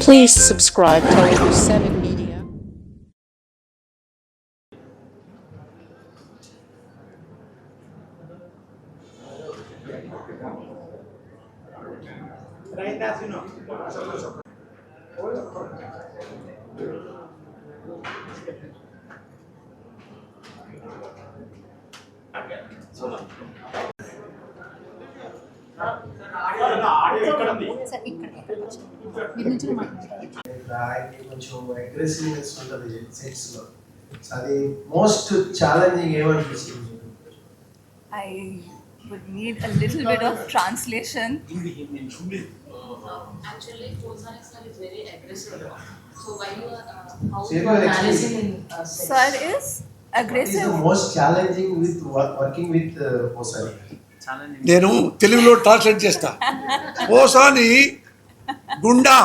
Please subscribe Telugu 7 Media. ఆయనకి కొంచెం aggressiveness ఉంటుంది సెట్స్లో. అది మోస్ట్ ఛాలెంజింగ్ ఏమనిపిస్తుంది? I would need a little bit of translation. Actually, Ozan sir is very aggressive. So why you are how So you you are are managing in Sir sets? is What is aggressive. the most challenging with working with Osani? నేను తెలుగులో translate చేస్తా. ఓసాని goonda,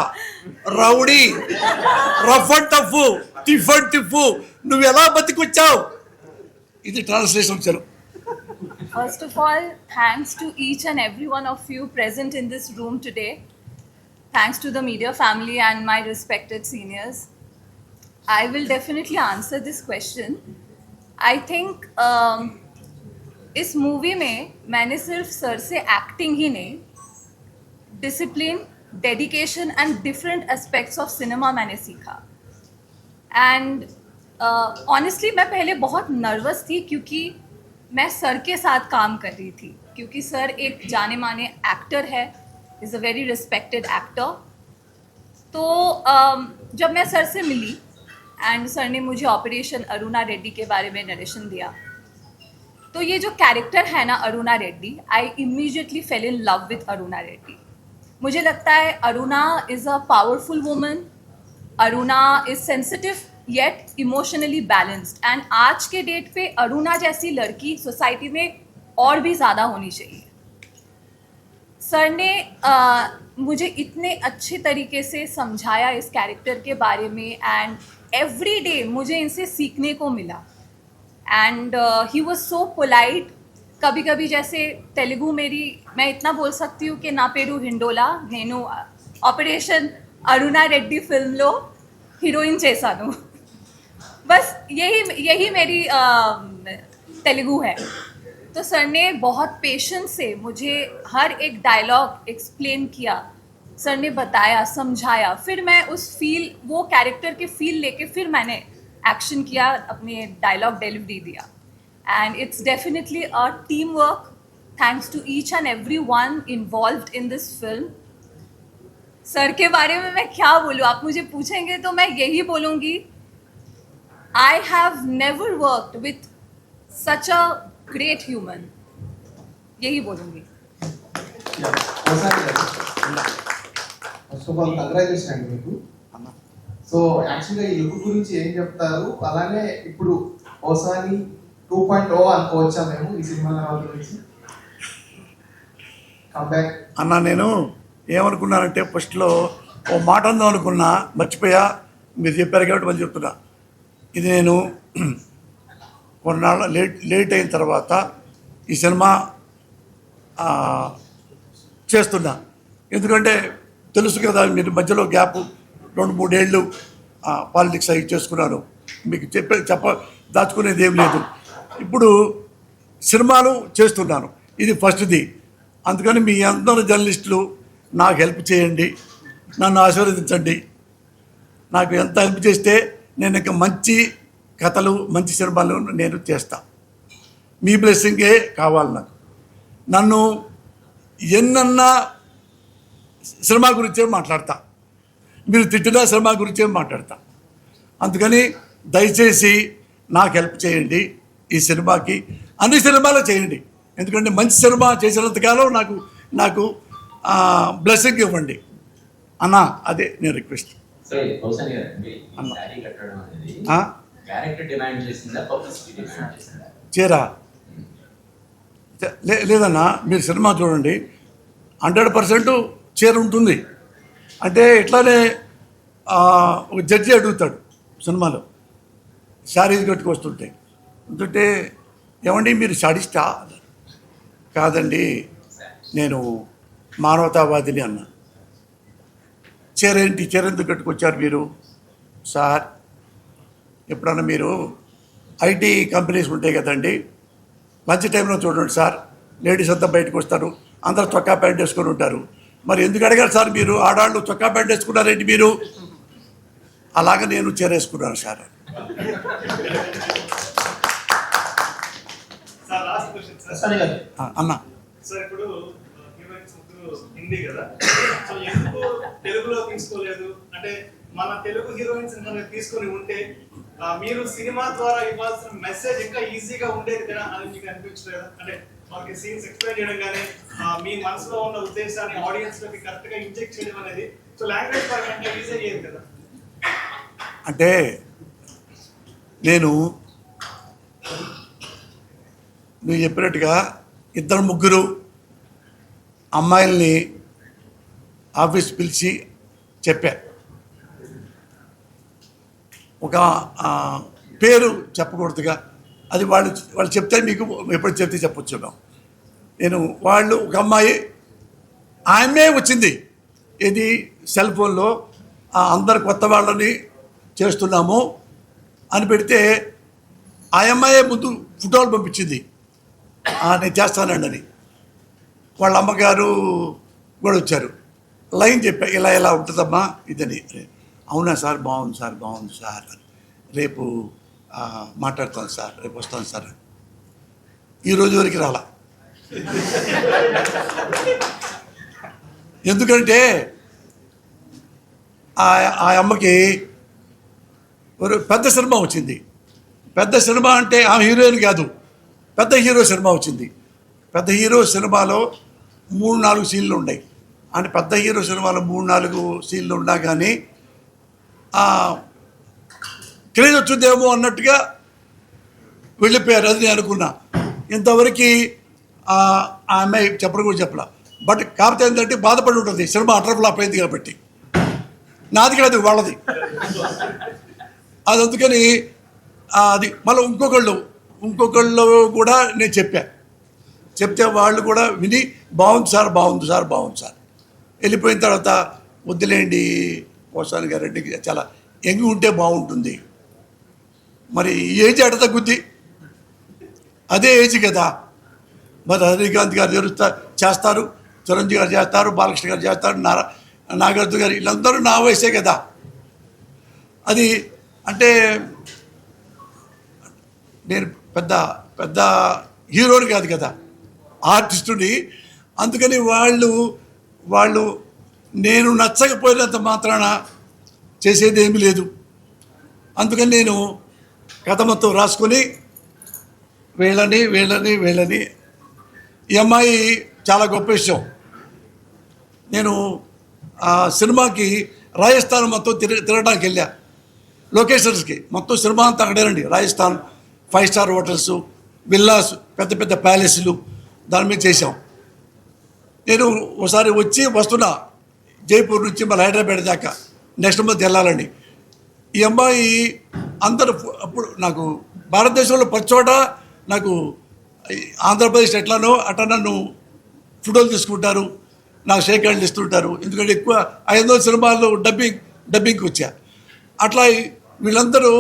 rowdy, rough and tough, tiff and tiff, నువ్వు ఎలా బతికొచ్చావు? ఇది translation వచ్చారు. First of all, thanks to each and every one of you present in this room today. Thanks to the media family and my respected seniors. I will definitely answer this question. I think इस movie में मैंने सिर्फ sir से acting ही नहीं, discipline, dedication and different aspects of cinema मैंने सीखा. And honestly मैं पहले बहुत नर्वस थी क्योंकि मैं सर के साथ काम कर रही थी, क्योंकि सर एक जाने माने एक्टर है, is a very respected actor. तो जब मैं सर से मिली एंड सर ने मुझे ऑपरेशन अरुणा रेड्डी के बारे में नरेशन दिया, तो ये जो कैरेक्टर है ना Aruna Reddy, I immediately fail in love with Aruna Reddy. मुझे लगता है Aruna is a powerful woman, Aruna is sensitive yet emotionally balanced, and आज के डेट पे अरुणा जैसी लड़की सोसाइटी में और भी ज़्यादा होनी चाहिए. सर ने मुझे इतने अच्छे तरीके से समझाया इस कैरेक्टर के बारे में, एंड एवरी डे मुझे इनसे सीखने को मिला. And he was so polite. कभी कभी जैसे तेलुगु मेरी मैं इतना बोल सकती हूँ कि ना पेरू हिंडोला నేను ऑपरेशन अरुणा रेड्डी फिल्मలో हीरोइन చేశాను. बस यही मेरी तेलुगु है. तो सर ने बहुत पेशेंस से मुझे हर एक डायलॉग एक्सप्लेन किया, सर ने बताया, समझाया, फिर मैं उस वो कैरेक्टर के फील लेके फिर मैंने एक्शन किया, अपने डायलॉग डिलीवरी दिया. And it's definitely a team work. Thanks to each and every one involved in this film. Sir के बारे में मैं क्या बोलूँ, आप मुझे पूछेंगे तो मैं यही बोलूँगी, I have never worked with such a great human. यही बोलूँगी. ఫస్ట్ ఆఫ్ ఆల్ కంగ్రాచులేషన్ అండి మీకు. సో యాక్చువల్గా ఈ లుక్ గురించి ఏం చెప్తారు, అలానే ఇప్పుడు ఓసాని 2.0 అనుకోవచ్చా మేము ఈ సినిమా గురించి? కంబ్యాక్ అన్న నేను ఏమనుకున్నానంటే ఫస్ట్లో ఓ మాట అందాం అనుకున్నా, మర్చిపోయా. మీరు చెప్పారు కాబట్టి మళ్ళీ చెప్తున్నా. ఇది నేను కొన్నాళ్ళ లేట్ అయిన తర్వాత ఈ సినిమా చేస్తున్నా. ఎందుకంటే తెలుసు కదా, మీరు మధ్యలో గ్యాప్ 2-3 ఏళ్ళు పాలిటిక్స్ అవి చేసుకున్నాను. మీకు దాచుకునేది ఏం లేదు. ఇప్పుడు సినిమాలు చేస్తున్నాను, ఇది ఫస్ట్ది. అందుకని మీ అందరు జర్నలిస్టులు నాకు హెల్ప్ చేయండి, నన్ను ఆశీర్వదించండి. నాకు ఎంత హెల్ప్ చేస్తే నేను ఇంకా మంచి కథలు, మంచి సినిమాలు నేను చేస్తా. మీ బ్లెస్సింగే కావాలి నాకు. నన్ను ఎన్నన్నా సినిమా గురించే మాట్లాడతా, మీరు తిట్టిన సినిమా గురించే మాట్లాడతా. అందుకని దయచేసి నాకు హెల్ప్ చేయండి. ఈ సినిమాకి అన్ని సినిమాలు చేయండి, ఎందుకంటే మంచి సినిమా చేసినంతకాలం నాకు బ్లెస్సింగ్ ఇవ్వండి అన్న. అదే నేను రిక్వెస్ట్. చేరా లేదన్నా, మీరు సినిమా చూడండి, 100% చీర ఉంటుంది. అంటే ఇట్లానే ఒక జడ్జి అడుగుతాడు సినిమాలో, శారీస్ కట్టుకొస్తుంటే ఏమండి మీరు సాడిస్టా? కాదండి, నేను మానవతావాదిని అన్నా. చీర ఎందుకు కట్టుకొచ్చారు మీరు సార్? ఎప్పుడన్నా మీరు ఐటీ కంపెనీస్ ఉంటాయి కదండి, లంచ్ టైంలో చూడండి సార్, లేడీస్ అంతా బయటకు వస్తారు, అందరూ చొక్కా ప్యాంట్ వేసుకొని ఉంటారు. మరి ఎందుకు అడిగారు సార్ మీరు? ఆడాళ్ళు చొక్కా ప్యాంట్ వేసుకున్నారేంటి మీరు? అలాగ నేను చీర వేసుకున్నాను sir. Sir last question sir. అన్న సార్ ఇప్పుడు హీరోయిన్స్ ముగ్గురు హిందీ కదా, సో ఎందుకు తెలుగులో తీసుకోలేదు? అంటే మన తెలుగు హీరోయిన్స్ కనుక తీసుకొని ఉంటే మీరు సినిమా ద్వారా ఇవ్వాల్సిన మెసేజ్ ఇంకా ఈజీగా ఉండేది కదా అని మీకు అనిపించలేదా? అంటే మనకి సీన్స్ ఎక్స్ప్లెయిన్ చేయడం కానీ మీ మనసులో ఉన్న ఉద్దేశాన్ని ఆడియన్స్ లోకి కరెక్ట్ గా ఇంజెక్ట్ చేయడం అనేది సో లాంగ్వేజ్ పరంగా ఇంకా ఈజీ అయ్యేది కదా. అంటే నువ్వు చెప్పినట్టుగా ఇద్దరు ముగ్గురు అమ్మాయిల్ని ఆఫీస్ పిలిచి చెప్పా. ఒక పేరు చెప్పకూడదుగా, అది వాళ్ళు చెప్తే మీకు ఎప్పుడు చెప్తే చెప్పొచ్చు. వాళ్ళు ఒక అమ్మాయి ఆమె వచ్చింది, ఇది సెల్ ఫోన్లో అందరు కొత్త వాళ్ళని చేస్తున్నాము అని పెడితే ఆ అమ్మాయే ముందు ఫోటోలు పంపించింది, నేను చేస్తానండి అని. వాళ్ళ అమ్మగారు కూడా వచ్చారు, లైన్ చెప్పా, ఇలా ఉంటుందమ్మా ఇదని. అవునా సార్, బాగుంది సార్, రేపు మాట్లాడతాను సార్, రేపు వస్తాను సార్. ఈరోజు వరకు రాలా. ఎందుకంటే ఆ అమ్మకి ఒక పెద్ద సినిమా వచ్చింది. పెద్ద సినిమా అంటే ఆమె హీరోయిన్ కాదు, పెద్ద హీరో సినిమా వచ్చింది. పెద్ద హీరో సినిమాలో 3-4 సీన్లు ఉన్నాయి. అంటే పెద్ద హీరో సినిమాలో 3-4 సీన్లు ఉన్నా కానీ క్రేజ్ వచ్చిందేమో అన్నట్టుగా వెళ్ళిపోయారు. అది నేను అనుకున్నా. ఇంతవరకు ఆ అమ్మాయి చెప్పడం కూడా చెప్పలా. బట్ కాకపోతే ఏంటంటే బాధపడి ఉంటుంది, సినిమా అటర్ ఫ్లాప్ అయింది కాబట్టి. నాది కాదు, వాళ్ళది. అది అందుకని అది మళ్ళీ ఇంకొకళ్ళు కూడా నేను చెప్తే వాళ్ళు కూడా విని బాగుంది సార్ వెళ్ళిపోయిన తర్వాత వద్దులేండి పోసాని గారంటే చాలా యంగ్ ఉంటే బాగుంటుంది. మరి ఏజ్ ఎడ తగ్గుద్ది? అదే ఏజ్ కదా. మరి రజనీకాంత్ గారు చేస్తారు, చిరంజీవి గారు చేస్తారు, బాలకృష్ణ గారు చేస్తారు, నాగార్జున గారు, వీళ్ళందరూ నా వయసే కదా. అది అంటే నేను పెద్ద హీరోని కాదు కదా, ఆర్టిస్టుని. అందుకని వాళ్ళు నేను నచ్చకపోయినంత మాత్రాన చేసేది ఏమీ లేదు. అందుకని నేను కథ మొత్తం రాసుకొని వీళ్ళని ఈ అమ్మాయి చాలా గొప్ప విషయం. నేను ఆ సినిమాకి రాజస్థాన్ మొత్తం తిరగడానికి వెళ్ళా, లొకేషన్స్కి. మొత్తం సినిమా అంతా అక్కడేనండి. రాజస్థాన్ 5 స్టార్ హోటల్స్, విల్లాస్, పెద్ద ప్యాలెస్లు, దాని మీద చేసాం. నేను ఒకసారి వస్తున్నా జైపూర్ నుంచి మళ్ళీ హైదరాబాద్ దాకా, నెక్స్ట్ మంత్ వెళ్ళాలండి. ఈ అమ్మాయి అందరూ అప్పుడు నాకు భారతదేశంలో ప్రతి చోట నాకు ఆంధ్రప్రదేశ్ ఎట్లానో అట్లా నన్ను ఫోటోలు తీసుకుంటారు, నాకు షేక్ హ్యాండ్లు ఇస్తుంటారు. ఎందుకంటే ఎక్కువ 500 సినిమాల్లో డబ్బింగ్కి వచ్చా. అట్లా వీళ్ళందరూ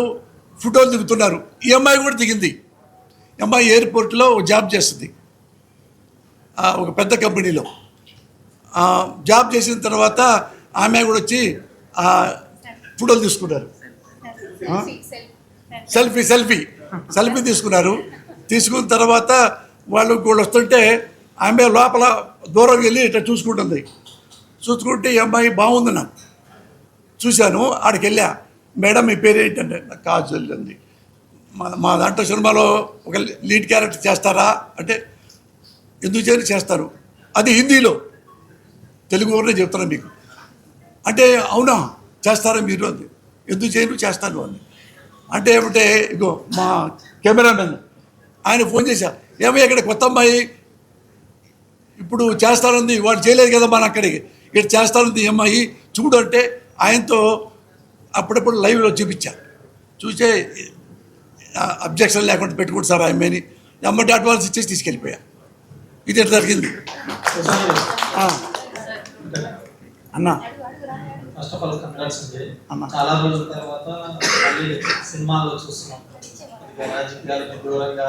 ఫోటోలు దిగుతున్నారు. ఈ అమ్మాయి కూడా దిగింది. ఈ అమ్మాయి ఎయిర్పోర్ట్లో జాబ్ చేస్తుంది, ఒక పెద్ద కంపెనీలో జాబ్ చేసిన తర్వాత ఆమె కూడా వచ్చి ఫోటోలు తీసుకున్నారు. సెల్ఫీ తీసుకున్నారు. తీసుకున్న తర్వాత వాళ్ళు వస్తుంటే ఆమె లోపల దూరం వెళ్ళి ఇట్లా చూసుకుంటుంది. చూసుకుంటే ఈ అమ్మాయి బాగుంది. నాకు చూశాను, ఆడికి వెళ్ళా. మేడం మీ పేరు ఏంటంటే నాకు కాజల్ అంది. మా దాంట్లో సినిమాలో ఒక లీడ్ క్యారెక్టర్ చేస్తారా అంటే ఎందుకు చేస్తారు, అది హిందీలో, తెలుగు ఊరినే చెప్తున్నాను మీకు అంటే. అవునా చేస్తారా మీరు అంది. ఎందుకు చేస్తాను అంది. అంటే ఏమంటే ఇగో మా కెమెరామెన్ ఆయన ఫోన్ చేశా, ఏమయ్య ఇక్కడ కొత్త అమ్మాయి ఇప్పుడు చేస్తానంది, వాడు చేయలేదు కదా మన అక్కడికి, ఇక్కడ చేస్తానంది ఈ అమ్మాయి చూడు అంటే ఆయనతో అప్పుడప్పుడు లైవ్లో చూపించా. చూసే అబ్జెక్షన్ లేకుండా పెట్టుకుంటు సార్ అమ్మాయిని అమ్మటి అడ్వాన్స్ ఇచ్చేసి తీసుకెళ్ళిపోయా. ఇది ఎట్లా జరిగింది అన్నా? ఫస్ట్ ఆఫ్ ఆల్ కంగ్రాట్స్ అండి. అన్న. చాలా రోజుల తర్వాత మళ్ళీ సినిమాలో చూస్తున్నాం. రాజకీయాలకు దూరంగా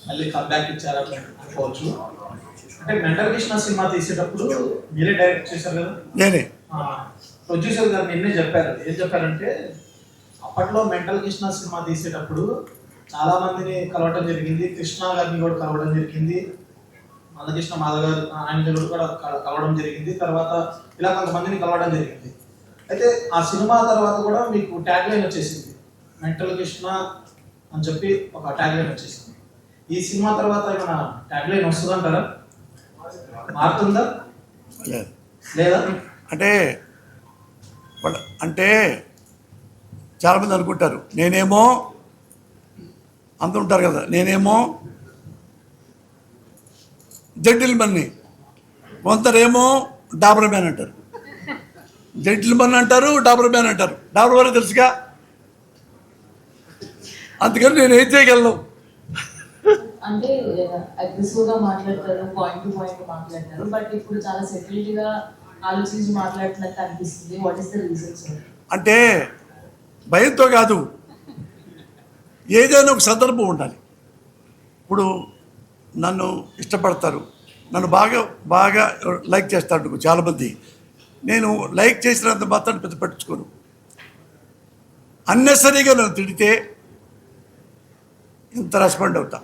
మళ్ళీ కంబ్యాక్ ఇచ్చారని అనుకోవచ్చు. అంటే మెంటల్ కృష్ణ సినిమా తీసేటప్పుడు మీరే డైరెక్ట్ చేశారు కదా. నేనే ప్రొడ్యూసర్ గారు నిన్నే చెప్పారు. ఏం చెప్పారంటే అప్పట్లో మెంటల్ కృష్ణ సినిమా తీసేటప్పుడు చాలా మందిని కలవడం జరిగింది. కృష్ణ గారిని కూడా కలవడం జరిగింది. మందకృష్ణ మాధవ్ గారు ఆయన గారు కూడా కలవడం జరిగింది. తర్వాత ఇలా కొంతమందిని కలవడం జరిగింది. అయితే ఆ సినిమా తర్వాత కూడా మీకు ట్యాగ్ లైన్ వచ్చేసింది, మెంటల్ కృష్ణ అని చెప్పి ఒక ట్యాగ్ లైన్ వచ్చేసింది. ఈ సినిమా తర్వాత ఏమైనా ట్యాగ్ లైన్ వస్తుందంటారా? మారుతుందా లేదు లేదా? అంటే చాలామంది అనుకుంటారు నేనేమో అందరూ ఉంటారు కదా, నేనేమో జెంటిల్మన్ని, కొందరేమో డాబర్ మ్యాన్ అంటారు. జెంటిల్మన్ అంటారు, డాబర్ మ్యాన్ అంటారు. డాబర్ మ్యాన్ తెలుసుగా, అందుకని నేను ఏం చేయగలను. అంటే అగ్రెసివ్ గా మాట్లాడతారు, పాయింట్ టు పాయింట్ మాట్లాడతారు, బట్ ఇప్పుడు చాలా సెటిల్డ్ గా ఆలోచించి మాట్లాడుతున్నట్టు అనిపిస్తుంది. What is the reason sir? అంటే భయంతో కాదు, ఏదైనా ఒక సందర్భం ఉండాలి. ఇప్పుడు నన్ను ఇష్టపడతారు, నన్ను బాగా బాగా లైక్ చేస్తాడు చాలామంది. నేను లైక్ చేసినంత మాత్రం పెద్ద పట్టించుకోను. అన్నెసరీగా నన్ను తిడితే ఇంత రెస్పాండ్ అవుతా.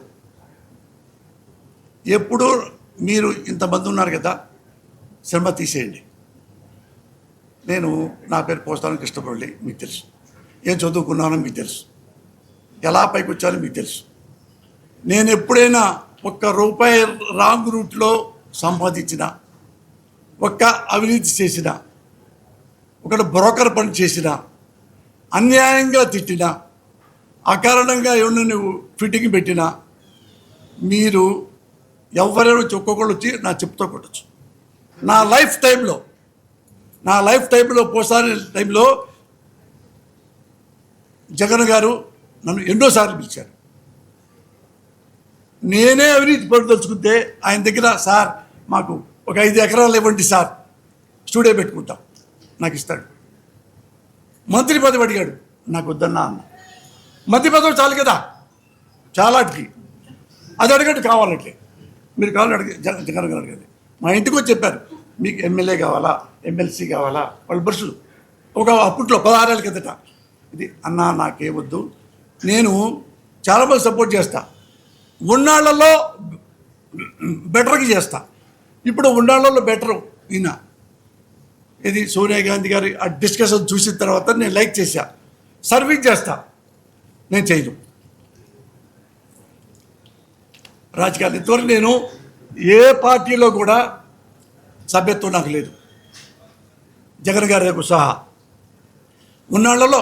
ఎప్పుడు మీరు ఇంతమంది ఉన్నారు కదా, సినిమా తీసేయండి. నేను నా పేరు పోస్తానికి ఇష్టపడలే, మీకు తెలుసు. ఏం చదువుకున్నానో మీకు తెలుసు, ఎలా పైకి వచ్చానో మీకు తెలుసు. నేను ఎప్పుడైనా ₹1 రాంగ్ రూట్లో సంపాదించిన, ఒక్క అవినీతి చేసిన, ఒకటి బ్రోకర్ పని చేసిన, అన్యాయంగా తిట్టిన, అకారణంగా ఏమన్నా నువ్వు ఫిట్టింగ్ పెట్టినా, మీరు ఎవరైనా ఒక్కొక్కళ్ళు వచ్చి నా చెప్తూ కొట్టచ్చు. నా లైఫ్ టైంలో పోసారి టైంలో జగన్ గారు నన్ను ఎన్నోసార్లు పిలిచారు. నేనే అవినీతి పడదలుచుకుంటే ఆయన దగ్గర, సార్ మాకు ఒక 5 ఎకరాలు ఇవ్వండి సార్, స్టూడియో పెట్టుకుంటాం, నాకు ఇస్తాడు. మంత్రి పదవి అడిగాడు, నాకు వద్దన్నా అన్న. మంత్రి పదవి చాలు కదా, చాలాటికి అది అడగండి, కావాలంటే మీరు కావాలని అడిగి జగన్ గారు అడగండి. మా ఇంటికి వచ్చి చెప్పారు, మీకు ఎమ్మెల్యే కావాలా, ఎమ్మెల్సీ కావాలా, వాళ్ళు బస్సులు ఒక అప్పట్లో 16 ఏళ్ళ కిందట. ఇది అన్నా నాకేమొద్దు, నేను చాలామంది సపోర్ట్ చేస్తా, ఉన్నాళ్లలో బెటర్కి చేస్తా. ఇప్పుడు ఉన్నాళ్లలో బెటరు ఈయన. ఇది సోనియా గాంధీ గారి ఆ డిస్కషన్ చూసిన తర్వాత నేను లైక్ చేశా. సర్వీస్ చేస్తా, నేను చేయను రాజకీయాలు. ఇంతవరకు నేను ఏ పార్టీలో కూడా సభ్యత్వం నాకు లేదు, జగన్ గారికి సహా. ఉన్నాళ్లలో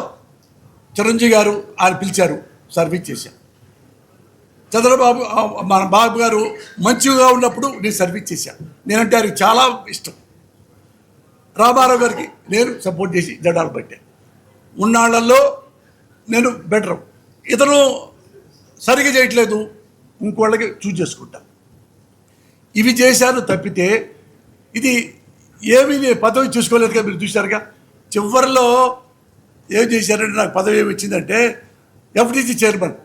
చిరంజీవి గారు ఆయన పిలిచారు, సర్వీస్ చేశాను. చంద్రబాబు మన బాబు గారు మంచిగా ఉన్నప్పుడు నేను సర్వీస్ చేశాను. నేనంటే ఆయనకి చాలా ఇష్టం. రామారావు గారికి నేను సపోర్ట్ చేసి జెండాలు పట్టాను. ఉన్నాళ్లలో నేను బెటర్, ఇతను సరిగ్గా చేయట్లేదు, ఇంకోళ్ళకి చూజ్ చేసుకుంటా. ఇవి చేశాను తప్పితే ఇది ఏమీ నేను పదవి చూసుకోలేదుగా. మీరు చూశారుగా చివరిలో ఏం చేశారంటే, నాకు పదవి ఏమి వచ్చిందంటే ఎఫ్డీసీ చైర్మన్.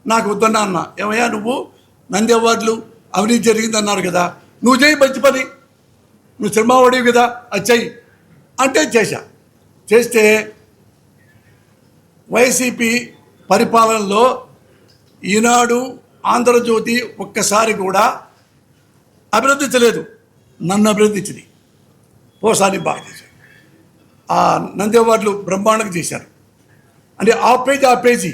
నాకు వద్దన్నా అన్న, ఏమయ్యా నువ్వు నంది అవార్డులు అవినీతి జరిగింది అన్నారు కదా, నువ్వు చేయి మంచి పని, నువ్వు సినిమా వాడివి కదా, అది చెయ్యి అంటే చేస్తే వైసీపీ పరిపాలనలో ఈనాడు, ఆంధ్రజ్యోతి ఒక్కసారి కూడా అభినందించలేదు, నన్ను అభినందించింది. పోసాని బాగా చేశారు, ఆ నంది అవార్డులు బ్రహ్మాండంగా చేశారు. అంటే ఆ పేజీ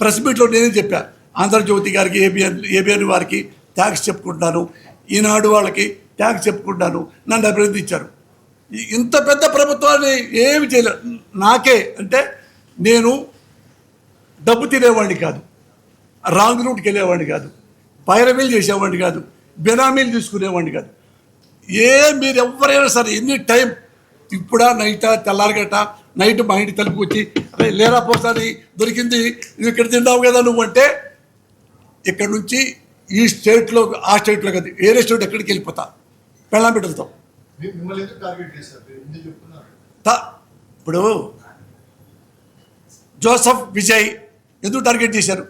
ప్రెస్ మీట్లో నేనే చెప్పాను, ఆంధ్రజ్యోతి గారికి, ఏబిఎన్ వారికి థ్యాంక్స్ చెప్పుకుంటున్నాను, ఈనాడు వాళ్ళకి థ్యాంక్స్ చెప్పుకుంటున్నాను, నన్ను అభినందించారు. ఇంత పెద్ద ప్రభుత్వాన్ని ఏమి చేయలేదు. నాకే అంటే నేను డబ్బు తినేవాడిని కాదు, రాంగ్ రూట్కి వెళ్ళేవాడిని కాదు, పైరవీలు చేసేవాడిని కాదు, బెనామీలు తీసుకునేవాడిని కాదు. మీరు ఎవరైనా సరే ఎనీ టైం, ఇప్పుడా నైటా తెల్లారగట, నైట్ మా ఇంటి తలుపు వచ్చి అరే లేరా పోసాని దొరికింది, నువ్వు ఇక్కడ తిన్నావు కదా నువ్వు అంటే, ఇక్కడ నుంచి ఈ స్టేట్లో ఆ స్టేట్లో కదా వేరే స్టేట్ ఎక్కడికి వెళ్ళిపోతా పెళ్ళాం బిడ్డలతో. ఇప్పుడు జోసఫ్ విజయ్ ఎందుకు టార్గెట్ చేశారు?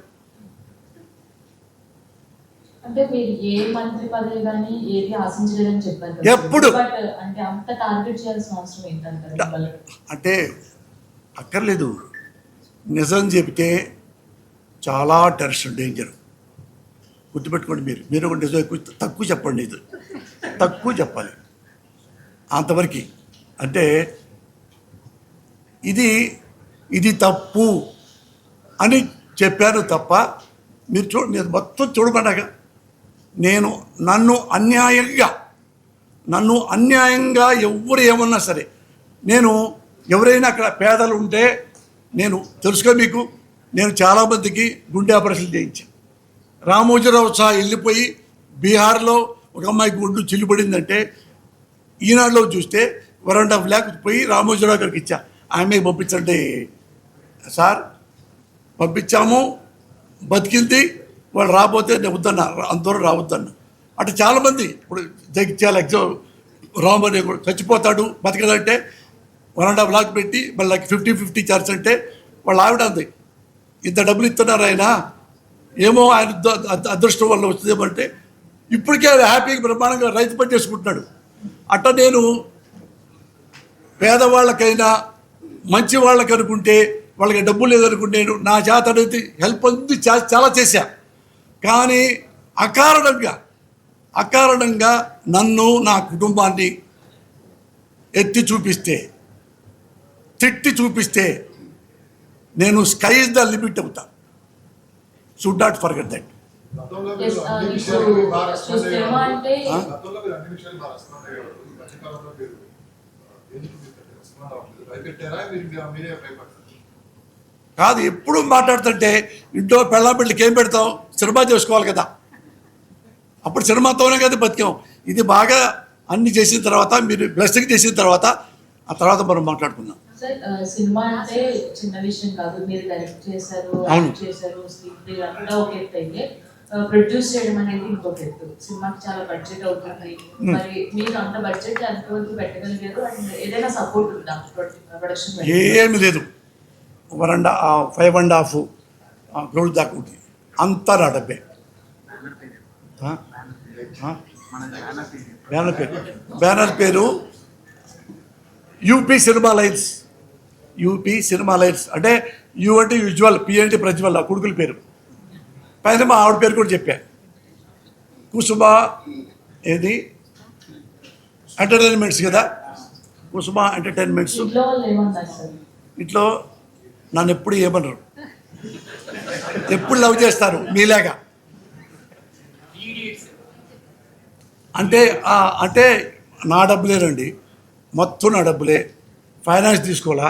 అంటే మీరు ఏ మంత్రి పదవి కానీ ఏది ఆశించలేదని చెప్పారు కదా. ఎప్పుడు? బట్ అంటే అంత టార్గెట్ చేయాల్సిన అవసరం ఏంటంటారు మిమ్మల్ని? అంటే అక్కర్లేదు. నిజం చెబితే చాలా టెర్రరిస్ట్ డేంజర్. గుర్తుపెట్టుకోండి. మీరు కూడా నిజం ఎక్కువ తక్కువ చెప్పండి. ఇది తక్కువ చెప్పాలి అంతవరకు. అంటే ఇది తప్పు అని చెప్పాను తప్ప మీరు మొత్తం చూడమన్నాక నన్ను అన్యాయంగా ఎవరు ఏమన్నా సరే, ఎవరైనా అక్కడ పేదలు ఉంటే తెలుసుకో మీకు, నేను చాలామందికి గుండె ఆపరేషన్ చేయించాను. రామోజీరావు సహా వెళ్ళిపోయి బీహార్లో ఒక అమ్మాయికి గుండు చిల్లుపడిందంటే ఈనాడులో చూస్తే 1.5 lakh పోయి రామోజీరావు గారికి ఇచ్చా. ఆమె పంపించండి సార్, పంపించాము, బతికింది, వాళ్ళు రాబోతే నేను వద్దన్నా, అందరూ రావద్దన్నా. అంటే చాలామంది ఇప్పుడు జగిత్యాల రామని చచ్చిపోతాడు బతకదంటే 1.5 lakh పెట్టి మళ్ళీ 50-50 ఛార్జ్ అంటే వాళ్ళు ఆవిడ అంది, ఇంత డబ్బులు ఇస్తున్నారు ఆయన, ఏమో ఆయన అదృష్టం వల్ల వస్తుందేమంటే ఇప్పటికే హ్యాపీగా బ్రహ్మాండంగా రైతు పని చేసుకుంటున్నాడు. అట్లా నేను పేదవాళ్ళకైనా మంచి వాళ్ళకి అనుకుంటే, వాళ్ళకి డబ్బులు లేదనుకుంటే నా చేత అనేది హెల్ప్ అంది చాలా చేశా. కానీ అకారణంగా నన్ను, నా కుటుంబాన్ని ఎత్తి చూపిస్తే, తిట్టి చూపిస్తే నేను స్కై ఇస్ ద లిమిట్ అవుతా. Should not forget that. Yes, ఇప్పుడు సినిమా అంటే కాదు, ఎప్పుడు మాట్లాడుతుంటే ఇంట్లో పెళ్ళాపిల్లకి ఏం పెడతాం, సినిమా చేసుకోవాలి కదా. అప్పుడు సినిమాతోనే కదా బతికాం. ఇది బాగా అన్ని చేసిన తర్వాత, మీరు బ్లెస్సింగ్ చేసిన తర్వాత, ఆ తర్వాత మనం మాట్లాడుకుందాం. సార్, సినిమా అంటే చిన్న విషయం కాదు. మీరు డైరెక్ట్ చేశారు, అవును. యాక్ట్ చేశారు, స్క్రిప్ట్ అంతా ఒక ఎత్తు అయితే ప్రొడ్యూస్ చేయడం అనేది ఇంకొక ఎత్తు. సినిమాకి చాలా బడ్జెట్ అవుతుంది. మరి మీరు అంత బడ్జెట్ ఎంతవరకు పెట్టగలిగారు? అండ్ ఏదైనా సపోర్ట్ ఉందా ప్రొడక్షన్? ఏమి లేదు. 5.5 crore దాకా ఉంటుంది. అంతా నా డబ్బే. బ్యానర్ పేరు యూపీ సినిమా లైన్స్. అంటే యూ అంటే యూజువల్, పి అంటే ప్రజ్వల్, ఆ కొడుకుల పేరు. పైన మా ఆవిడ పేరు కూడా చెప్పా, కుసుమ. ఏది ఎంటర్టైన్మెంట్స్ కదా, కుసుమ ఎంటర్టైన్మెంట్స్. ఇంట్లో నన్ను ఎప్పుడు ఏమన్నారు, ఎప్పుడు లవ్ చేస్తారు మీలాగా. అంటే నా డబ్బులేనండి, మొత్తం నా డబ్బులే. ఫైనాన్స్ తీసుకోవాలా,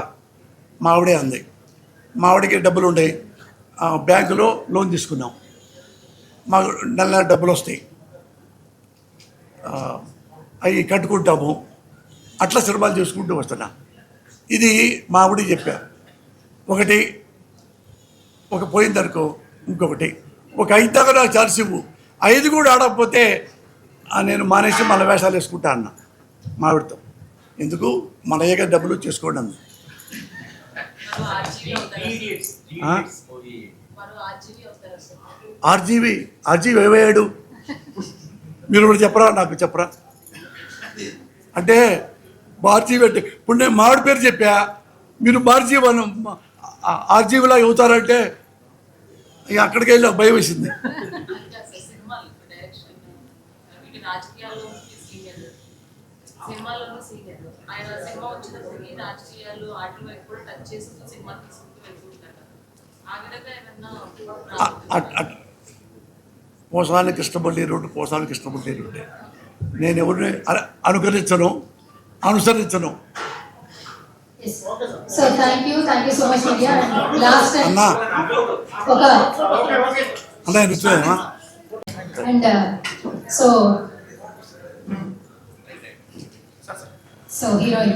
మా ఆవిడే అంది. మా ఆవిడకి డబ్బులు ఉన్నాయి, బ్యాంకులో లోన్ తీసుకున్నాం, మాకు నెల డబ్బులు వస్తాయి, అవి కట్టుకుంటాము. అట్లా సినిమాలు చేసుకుంటూ వస్తున్నా. ఇది మా ఆవిడకి చెప్పా. ఒక పోయిందనుకో, ఇంకొకటి ఒక 5 దాకా నాకు ఛాన్స్ ఇవ్వు, 5 కూడా ఆడకపోతే నేను మానేసి మళ్ళీ వేషాలు వేసుకుంటా అన్న మా ఆవిడతో. ఎందుకు మన ఏక డబ్బులు చేసుకోండి అంది. ఆర్జీవి ఏమయ్యాడు మీరు కూడా చెప్పరా, నాకు చెప్పరా. అంటే ఆర్జీవి అంటే ఇప్పుడు నేను మావిడి పేరు చెప్పా, మీరు ఆర్జీవిలా అవుతారంటే ఇక అక్కడికి వెళ్ళి భయం వేసింది. పోసానికి ఇష్టపడి రోడ్డు, పోసానికి ఇష్టపడి రోడ్డు. నేను ఎవరిని అనుసరించను. So thank you so much, Vidya. And last time, అన్నా okay. అన్నా నృత్యమా. And so heroine,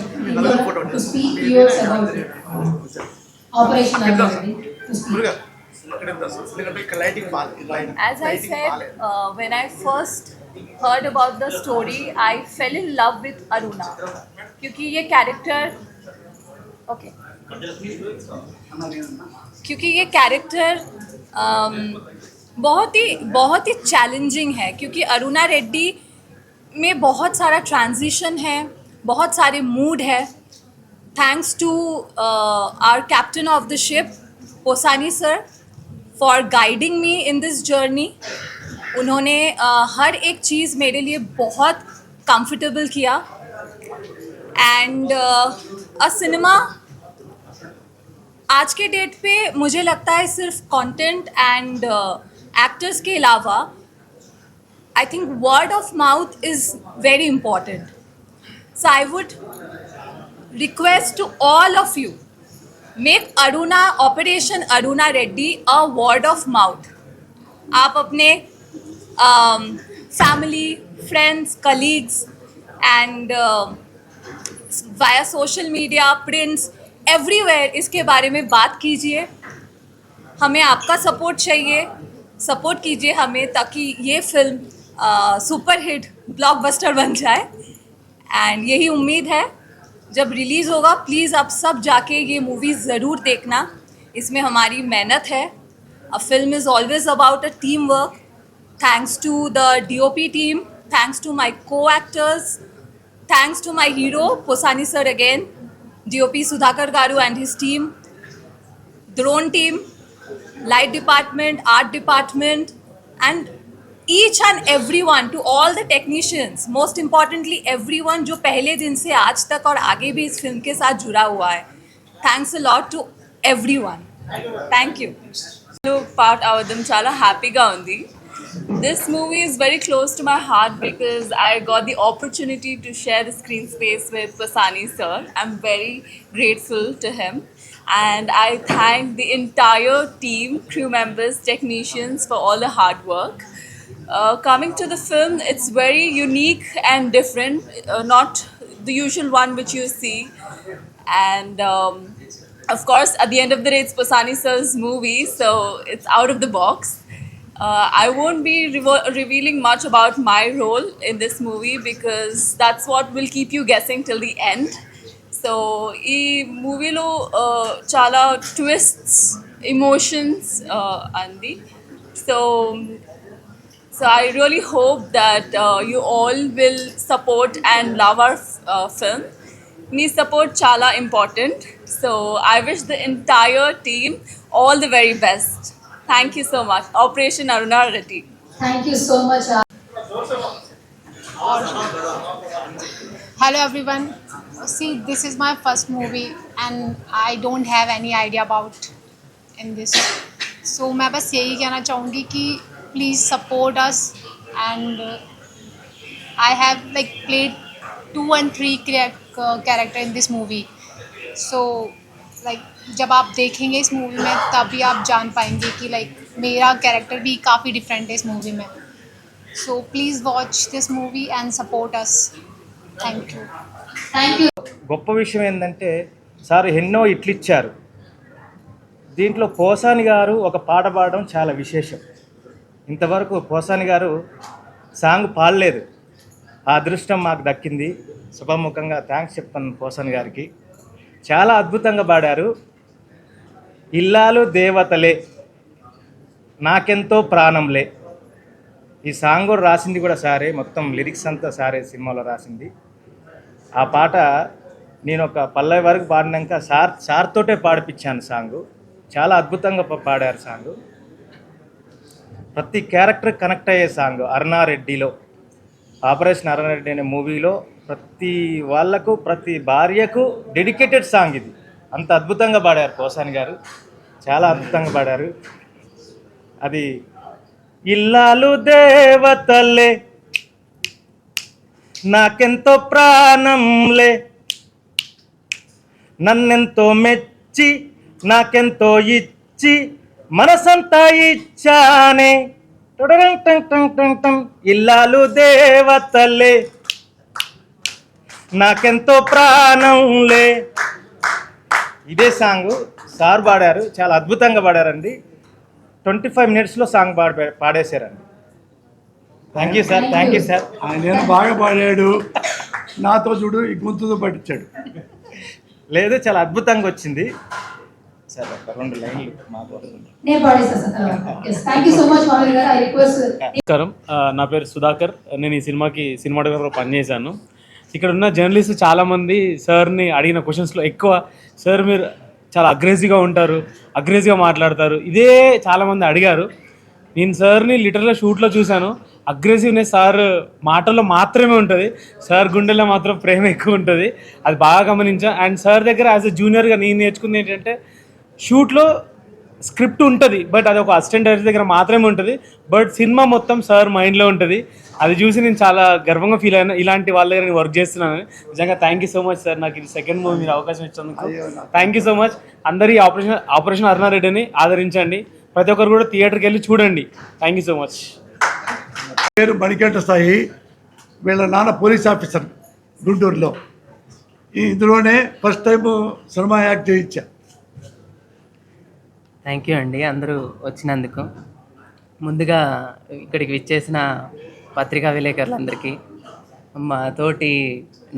to speak yours about Operation Agarwadi. To speak. As I said, when I first heard about the story, I fell in love with Aruna. क्योंकि ये character okay क्योंकि ये character बहुत ही challenging है, क्योंकि अरुणा रेड्डी में बहुत सारा ट्रांजिशन है, बहुत सारे मूड है. Thanks to our captain of the ship Posani sir for guiding me in this journey. उन्होंने हर एक चीज़ मेरे लिए बहुत कंफर्टेबल किया. एंड अ सिनेमा आज के डेट पे मुझे लगता है सिर्फ कंटेंट एंड एक्टर्स के अलावा I think word of mouth is very important. So I would request to all of you, make Aruna operation Aruna Reddy a word of mouth. आप अपने family, friends, colleagues and via social media, prints, everywhere इसके बारे में बात कीजिए. हमें आपका support चाहिए. सपोर्ट कीजिए हमें ताकि ये फिल्म सुपरहिट ब्लॉकबस्टर बन जाए. एंड यही उम्मीद है. जब रिलीज़ होगा प्लीज़ आप सब जाके ये मूवी ज़रूर देखना. इसमें हमारी मेहनत है. A film is always about a team work. Thanks to the DOP team, thanks to my co-actors, thanks to my hero Posani sir again, DOP Sudhakar Garu and his team, drone team, light department, art department, and each and everyone, to all the technicians, most importantly everyone जो पहले दिन से आज तक और आगे भी इस फिल्म के साथ जुड़ा हुआ है. Thanks a lot to everyone. Thank you. Part avadam chala happyga undi. This movie is very close to my heart because I got the opportunity to share the screen space with Posani sir. I'm very grateful to him, and I thank the entire team, crew members, technicians for all the hard work. Coming to the film, it's very unique and different, not the usual one which you see. And of course, at the end of the day, it's Posani sir's movie, so it's out of the box. I won't be revealing much about my role in this movie because that's what will keep you guessing till the end. So, ee movie lo chala twists, emotions andi. So I really hope that you all will support and love our film. Nee support chala important. So I wish the entire team all the very best. Thank you so much. Operation Aruna Reddy. Thank you so much. Hello everyone. See, this is my first movie and I don't have any idea about in this. So मैं बस यही कहना चाहूँगी कि please support us, and I have like played 2 and 3 character in this movie. So like जब आप देखेंगे इस मूवी में तभी आप जान पाएंगे कि लाइक मेरा कैरेक्टर भी काफ़ी डिफरेंट है इस मूवी में. So please watch this movie and support us. Thank you. Thank you. గొప్ప విషయం ఏంటంటే సార్ ఎన్నో ఇట్లు ఇచ్చారు. దీంట్లో పోసాని గారు ఒక పాట పాడడం చాలా విశేషం. ఇంతవరకు పోసాని గారు సాంగ్ పాడలేదు. ఆ అదృష్టం మాకు దక్కింది. శుభముఖంగా థ్యాంక్స్ చెప్తాను పోసాని గారికి. చాలా అద్భుతంగా పాడారు. ఇల్లాలు దేవతలే నాకెంతో ప్రాణంలే, ఈ సాంగ్ కూడా రాసింది కూడా సారే. మొత్తం లిరిక్స్ అంతా సారే సినిమాలో రాసింది. ఆ పాట నేను ఒక పల్లవి వరకు పాడినాక సార్తోటే పాడిపించాను సాంగు. చాలా అద్భుతంగా పాడారు సాంగు. ప్రతి క్యారెక్టర్ కనెక్ట్ అయ్యే సాంగ్. అరుణారెడ్డిలో, ఆపరేషన్ అరుణారెడ్డి అనే మూవీలో ప్రతి వాళ్లకు, ప్రతి భార్యకు డెడికేటెడ్ సాంగ్ ఇది. అంత అద్భుతంగా పాడారు పోసాని గారు. చాలా అద్భుతంగా పాడారు. అది ఇల్లాలు దేవతలే నాకెంతో ప్రాణంలే, నన్నెంతో మెచ్చి నాకెంతో ఇచ్చి మనసంతా ఇచ్చానే, ఇల్లాలు దేవతలే నాకెంతో ప్రాణంలే. ఇదే సాంగ్ సార్ పాడారు. చాలా అద్భుతంగా పాడారండి. 25 minutesలో సాంగ్ పాడేశారండి. Thank you sir. Thank you sir. ఆయన బాగా పాడాడు. నాతో చూడు ఈ గొంతుతో పట్టించాడు. లేదు చాలా అద్భుతంగా వచ్చింది. సరే ఒక 2 లైన్లు మాట్లాడుకుంటాం. నేను పాడేస్తా సార్ తర్వాత. Yes, thank you so much Madhavi గారు. I request నమస్కారం, నా పేరు సుధాకర్. నేను ఈ సినిమాకి సినిమాటోగ్రాఫర్ పనిచేశాను. ఇక్కడ ఉన్న జర్నలిస్ట్ చాలామంది సార్ని అడిగిన క్వశ్చన్స్లో ఎక్కువ, సార్ మీరు చాలా అగ్రెసివ్గా ఉంటారు, అగ్రెసివ్గా మాట్లాడతారు, ఇదే చాలామంది అడిగారు. నేను సార్ని లిటరల్గా షూట్లో చూశాను. అగ్రెసివ్నెస్ సార్ మాటల్లో మాత్రమే ఉంటుంది, సార్ గుండెల్లో మాత్రం ప్రేమ ఎక్కువ ఉంటుంది. అది బాగా గమనించాను. అండ్ సార్ దగ్గర యాజ్ ఎ జూనియర్గా నేను నేర్చుకుంది ఏంటంటే, షూట్లో స్క్రిప్ట్ ఉంటుంది బట్ అది ఒక అసిస్టెంట్ డైరెక్టర్ దగ్గర మాత్రమే ఉంటుంది, బట్ సినిమా మొత్తం సార్ మైండ్లో ఉంటుంది. అది చూసి నేను చాలా గర్వంగా ఫీల్ అయినా. ఇలాంటి వాళ్ళ దగ్గర నేను వర్క్ చేస్తున్నాను. నిజంగా thank you so much sir, నాకు ఇది సెకండ్ మూవీ మీరు అవకాశం ఇచ్చినందుకు థ్యాంక్ యూ సో మచ్. అందరి ఆపరేషన్ అరుణారెడ్డిని ఆదరించండి, ప్రతి ఒక్కరు కూడా థియేటర్కి వెళ్ళి చూడండి. Thank you so much. పేరు మణికంఠ సాయి, వీళ్ళ నాన్న పోలీస్ ఆఫీసర్ గుంటూరులో. ఇందులోనే ఫస్ట్ టైం సినిమా యాక్ట్ చేయించా. థ్యాంక్ యూ అండి అందరూ వచ్చినందుకు. ముందుగా ఇక్కడికి విచ్చేసిన పత్రికా విలేకరులందరికీ, మా తోటి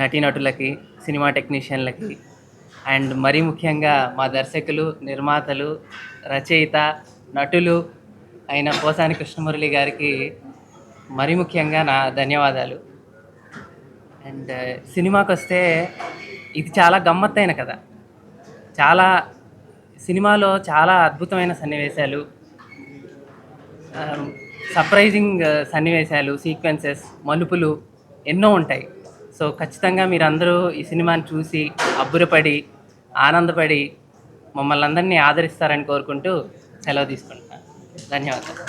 నటీనటులకి, సినిమా టెక్నీషియన్లకి, అండ్ మరీ ముఖ్యంగా మా దర్శకులు, నిర్మాతలు, రచయిత, నటులు అయిన పోసాని కృష్ణమురళి గారికి మరీ ముఖ్యంగా నా ధన్యవాదాలు. అండ్ సినిమాకి వస్తే ఇది చాలా గమ్మత్తైన కథ. సినిమాలో చాలా అద్భుతమైన సన్నివేశాలు, సర్ప్రైజింగ్ సన్నివేశాలు, సీక్వెన్సెస్, మలుపులు ఎన్నో ఉంటాయి. సో ఖచ్చితంగా మీరందరూ ఈ సినిమాని చూసి అబ్బురపడి ఆనందపడి మమ్మల్ని అందరినీ ఆదరిస్తారని కోరుకుంటూ సెలవు తీసుకుంటున్నాను. ధన్యవాదాలు.